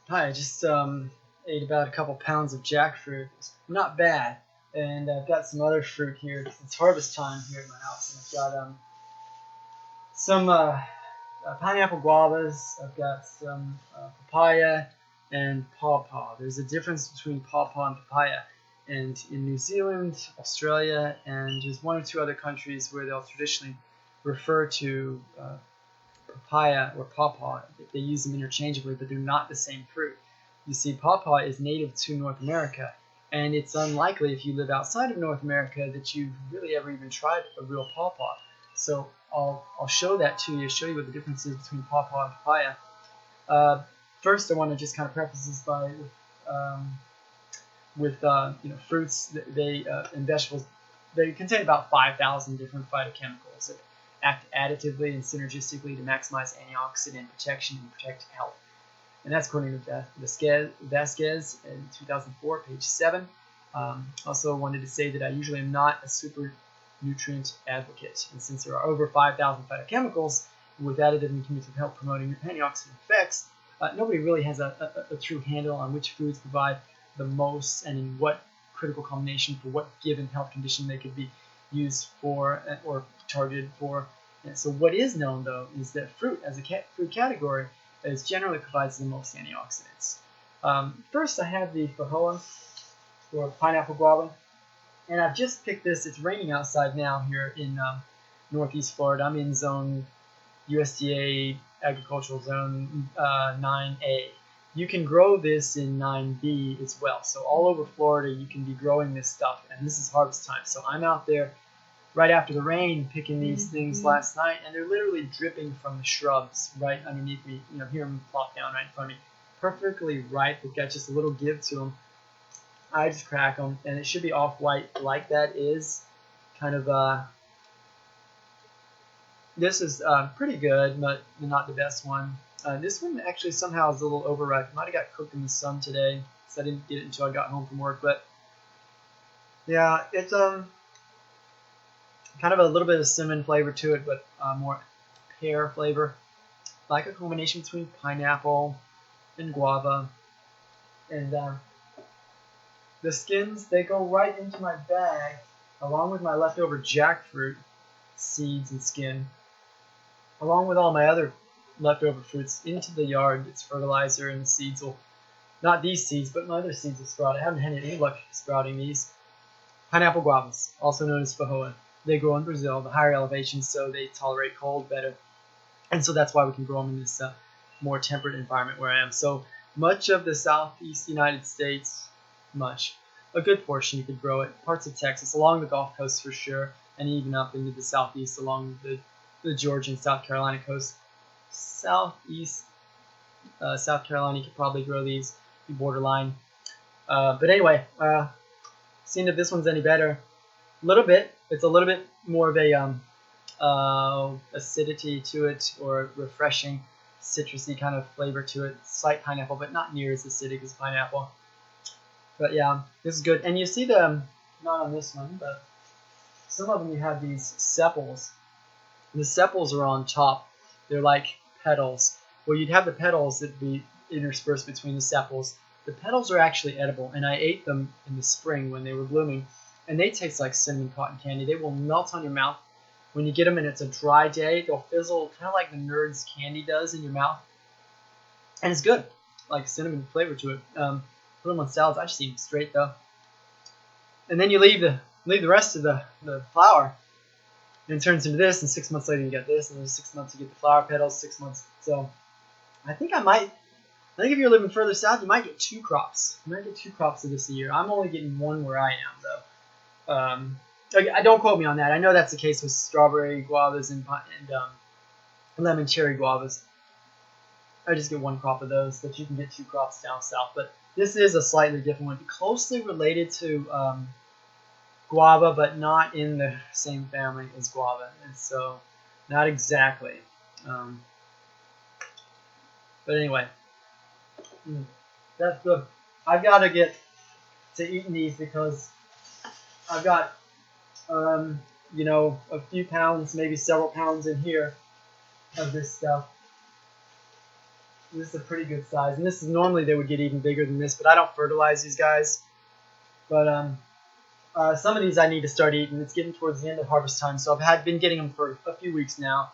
Hi, I just ate about a couple pounds of jackfruit. It's not bad. And I've got some other fruit here. It's harvest time here at my house. And I've got some pineapple guavas. I've got some papaya and pawpaw. There's a difference between pawpaw and papaya. And in New Zealand, Australia, and there's one or two other countries where they'll traditionally refer to papaya or pawpaw. They use them interchangeably, but they're not the same fruit. You see, pawpaw is native to North America, and it's unlikely if you live outside of North America that you've really ever even tried a real pawpaw. So I'll show that to you, show you what the difference is between pawpaw and papaya. Uh, First, I want to just kind of preface this by with fruits and vegetables. They contain about 5,000 different phytochemicals that act additively and synergistically to maximize antioxidant protection and protect health. And that's according to Vasquez in 2004, page 7. Also wanted to say that I usually am not a super nutrient advocate. And since there are over 5,000 phytochemicals with additive and cumulative health promoting antioxidant effects, nobody really has a true handle on which foods provide the most and in what critical combination for what given health condition they could be used for or targeted for. And so what is known, though, is that fruit as a food category is generally provides the most antioxidants. First, I have the feijoa, or pineapple guava, and I've just picked this. It's raining outside now here in Northeast Florida. I'm in zone USDA agricultural zone 9A. You can grow this in 9B as well. So all over Florida, you can be growing this stuff, and this is harvest time. So I'm out there right after the rain picking these things last night, and they're literally dripping from the shrubs right underneath me. You know, hear them plop down right in front of me. Perfectly ripe. They've got just a little give to them. I just crack them, and it should be off-white like that is. Kind of, this is pretty good, but not the best one. This one actually somehow is a little overripe. Might have got cooked in the sun today, so I didn't get it until I got home from work. But yeah, it's kind of a little bit of cinnamon flavor to it, but more pear flavor, like a combination between pineapple and guava. And the skins, they go right into my bag, along with my leftover jackfruit seeds and skin, along with all my other leftover fruits, into the yard. It's fertilizer, and the seeds will, not these seeds, but my other seeds will sprout. I haven't had any luck sprouting these. Pineapple guavas, also known as feijoa. They grow in Brazil, the higher elevations, so they tolerate cold better. And so that's why we can grow them in this more temperate environment where I am. So much of the southeast United States, a good portion you could grow it. Parts of Texas, along the Gulf Coast for sure, and even up into the southeast along the Georgia and South Carolina coast. Southeast South Carolina, you could probably grow these, be borderline. But anyway, seeing if this one's any better. A little bit. It's a little bit more of a acidity to it, or refreshing, citrusy kind of flavor to it. Slight pineapple, but not near as acidic as pineapple. But yeah, this is good. And you see the, not on this one, but some of them you have these sepals. The sepals are on top. They're like petals. Well, you'd have the petals that be interspersed between the sepals. The petals are actually edible, and I ate them in the spring when they were blooming, and they taste like cinnamon cotton candy. They will melt on your mouth when you get them, and it's a dry day. They'll fizzle, kind of like the Nerds candy does in your mouth, and it's good, like cinnamon flavor to it. Put them on salads. I just eat them straight though, and then you leave the rest of the flour, and it turns into this. And 6 months later you get this, and then 6 months you get the flower petals. 6 months. So I think if you're living further south, you might get two crops. You might get two crops of this a year. I'm only getting one where I am, though. Don't quote me on that. I know that's the case with strawberry guavas and lemon cherry guavas. I just get one crop of those, but you can get two crops down south. But this is a slightly different one, closely related to guava, but not in the same family as guava, and so not exactly. But anyway. That's good. I've got to get to eating these because I've got, a few pounds, maybe several pounds in here of this stuff. This is a pretty good size, and this is normally they would get even bigger than this, but I don't fertilize these guys. But some of these I need to start eating. It's getting towards the end of harvest time, so I've been getting them for a few weeks now.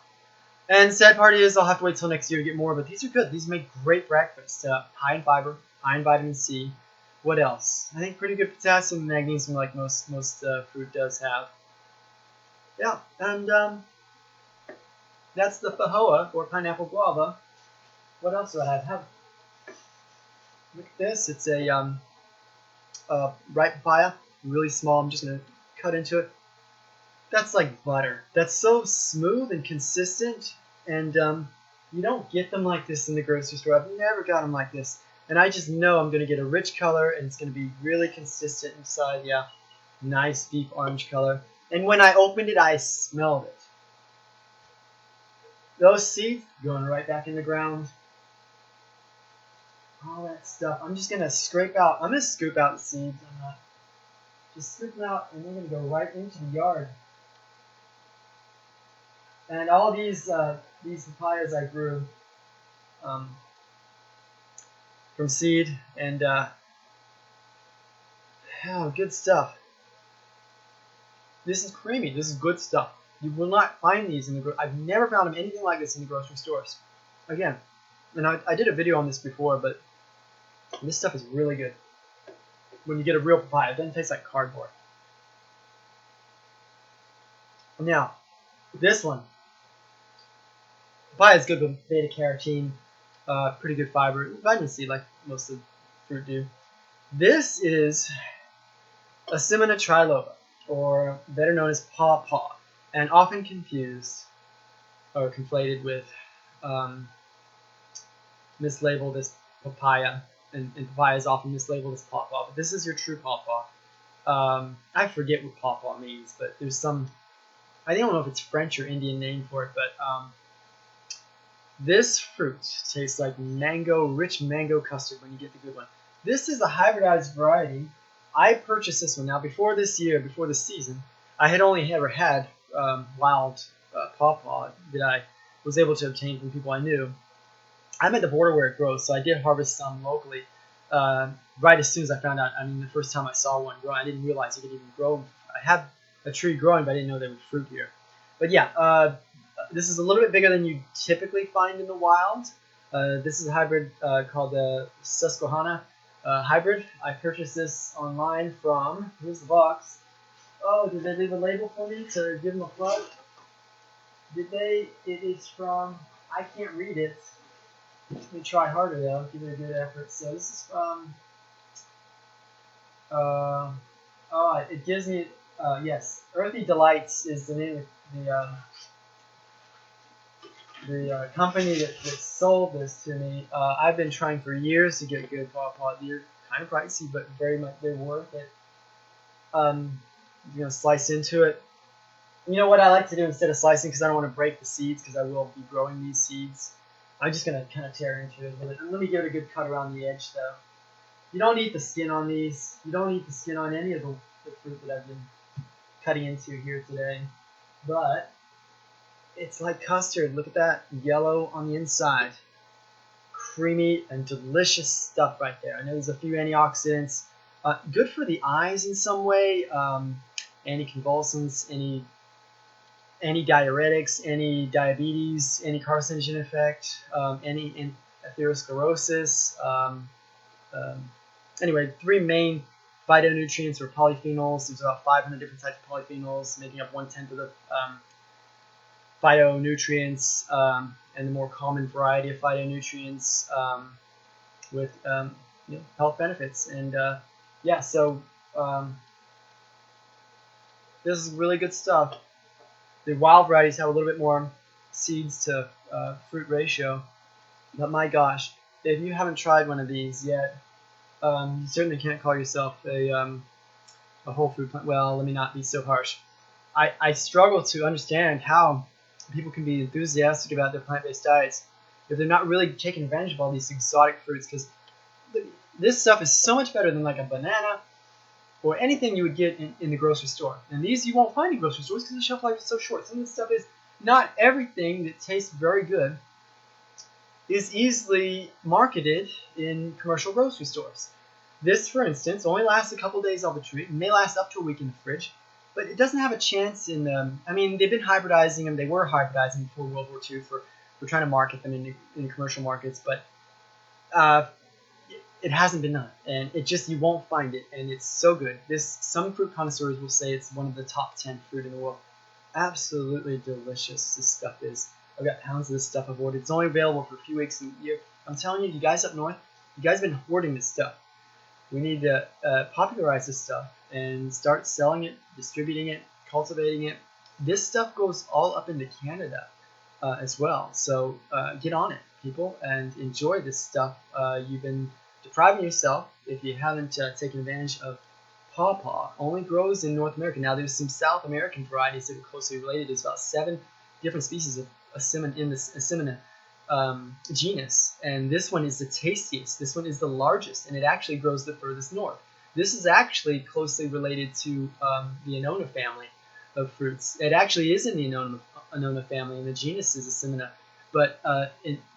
And the sad part is I'll have to wait till next year to get more, but these are good. These make great breakfast. High in fiber, high in vitamin C. What else? I think pretty good potassium and magnesium, like most fruit does have. Yeah, and that's the Fajoa, or pineapple guava. What else do I have? Look at this. It's a ripe papaya, really small. I'm just gonna cut into it. That's like butter. That's so smooth and consistent, and you don't get them like this in the grocery store. I've never got them like this, and I just know I'm gonna get a rich color, and it's gonna be really consistent inside. Yeah, nice deep orange color. And when I opened it, I smelled it. Those seeds going right back in the ground. All that stuff. I'm just gonna scrape out. I'm gonna scoop out the seeds. I'm not just scoop them out, and they're gonna go right into the yard. And all these papayas I grew from seed, and oh, good stuff. This is creamy. This is good stuff. You will not find these in the. I've never found them anything like this in the grocery stores. Again, and I did a video on this before, but this stuff is really good. When you get a real papaya, it doesn't taste like cardboard. Now, this one. Papaya is good with beta carotene, pretty good fiber, vitamin C, like most of the fruit do. This is Asimina triloba, or better known as pawpaw, and often confused or conflated with mislabeled as papaya, and papaya is often mislabeled as pawpaw, but this is your true pawpaw. I forget what pawpaw means, but there's some, I don't know if it's French or Indian name for it, but this fruit tastes like mango, rich mango custard when you get the good one. This is a hybridized variety. I purchased this one. Now, before this year, before this season, I had only ever had wild pawpaw that I was able to obtain from people I knew. I'm at the border where it grows, so I did harvest some locally right as soon as I found out. I mean, the first time I saw one grow, I didn't realize you could even grow. I had a tree growing, but I didn't know there was fruit here. But yeah, this is a little bit bigger than you typically find in the wild. This is a hybrid called the Susquehanna hybrid. I purchased this online from, here's the box. Oh, did they leave a label for me to give them a plug? Did they? It is from, I can't read it. Let me try harder though, give it a good effort. So this is from, it gives me, yes, Earthy Delights is the name of the company that sold this to me. I've been trying for years to get good pawpaw. They're kind of pricey, but very much they're worth it. Slice into it. You know what I like to do instead of slicing, because I don't want to break the seeds, because I will be growing these seeds. I'm just going to kind of tear into it. And let me give it a good cut around the edge, though. You don't eat the skin on these. You don't eat the skin on any of the fruit that I've been cutting into here today. But it's like custard. Look at that. Yellow on the inside. Creamy and delicious stuff right there. I know there's a few antioxidants. Good for the eyes in some way. Anticonvulsants, any diuretics, any diabetes, any carcinogen effect, any atherosclerosis. Anyway, three main phytonutrients or polyphenols. There's about 500 different types of polyphenols, making up 1/10 of the phytonutrients, and the more common variety of phytonutrients with health benefits. And yeah, so this is really good stuff. The wild varieties have a little bit more seeds to fruit ratio, but my gosh, if you haven't tried one of these yet, you certainly can't call yourself a whole food plant. Well, let me not be so harsh. I struggle to understand how people can be enthusiastic about their plant-based diets if they're not really taking advantage of all these exotic fruits, because this stuff is so much better than like a banana or anything you would get in the grocery store. And these you won't find in grocery stores because the shelf life is so short. Some of this stuff is not everything that tastes very good is easily marketed in commercial grocery stores. This, for instance, only lasts a couple days on the tree. It may last up to a week in the fridge, but it doesn't have a chance in I mean, they've been hybridizing them. They were hybridizing before World War II for trying to market them in commercial markets, but uh, it hasn't been done, and it just, you won't find it, and it's so good. Some fruit connoisseurs will say it's one of the top 10 fruit in the world. Absolutely delicious this stuff is. I've got pounds of this stuff I've ordered. It's only available for a few weeks a year. I'm telling you, you guys up north, you guys have been hoarding this stuff. We need to popularize this stuff and start selling it, distributing it, cultivating it. This stuff goes all up into Canada as well. So get on it, people, and enjoy this stuff. You've been depriving yourself if you haven't taken advantage of pawpaw. Only grows in North America. Now, there's some South American varieties that are closely related. There's about 7 different species of Asimina in this Asimina genus, and this one is the tastiest. This one is the largest, and it actually grows the furthest north. This is actually closely related to the Annona family of fruits. It actually is in the Annona family, and the genus is Asimina. But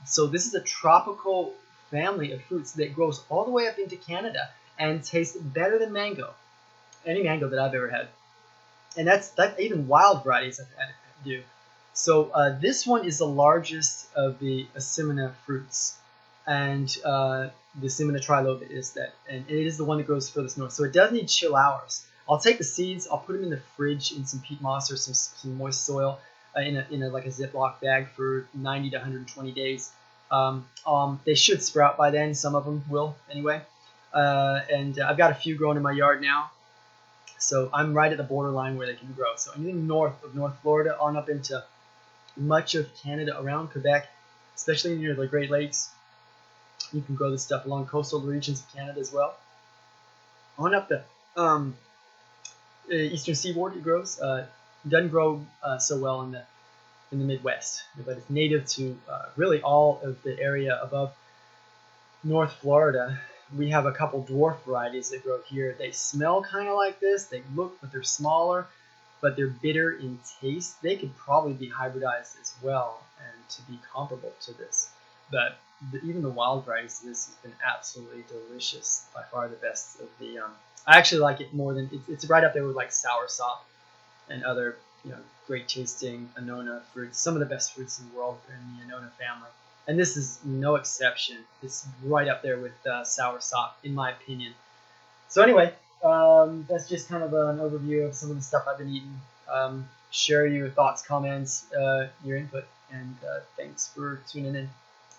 so this is a tropical family of fruits that grows all the way up into Canada and tastes better than mango, any mango that I've ever had. And that's even wild varieties I've had do. So this one is the largest of the Asimina fruits, and the Asimina triloba is that, and it is the one that grows furthest north. So it does need chill hours. I'll take the seeds, I'll put them in the fridge in some peat moss or some moist soil in a like a Ziploc bag for 90 to 120 days. They should sprout by then. Some of them will anyway. And I've got a few growing in my yard now. So I'm right at the borderline where they can grow. So anything north of North Florida on up into much of Canada around Quebec, especially near the Great Lakes, you can grow this stuff along coastal regions of Canada as well. On up the eastern seaboard, it grows. It doesn't grow so well in the Midwest, but it's native to really all of the area above North Florida. We have a couple dwarf varieties that grow here. They smell kind of like this. They look, but they're smaller, but they're bitter in taste. They could probably be hybridized as well and to be comparable to this. But even the wild varieties of this has been absolutely delicious. By far the best of the. I actually like it more than it's right up there with like soursop and other great tasting Annona fruits. Some of the best fruits in the world are in the Annona family. And this is no exception. It's right up there with soursop, in my opinion. So anyway, that's just kind of an overview of some of the stuff I've been eating. Share your thoughts, comments, your input, and thanks for tuning in.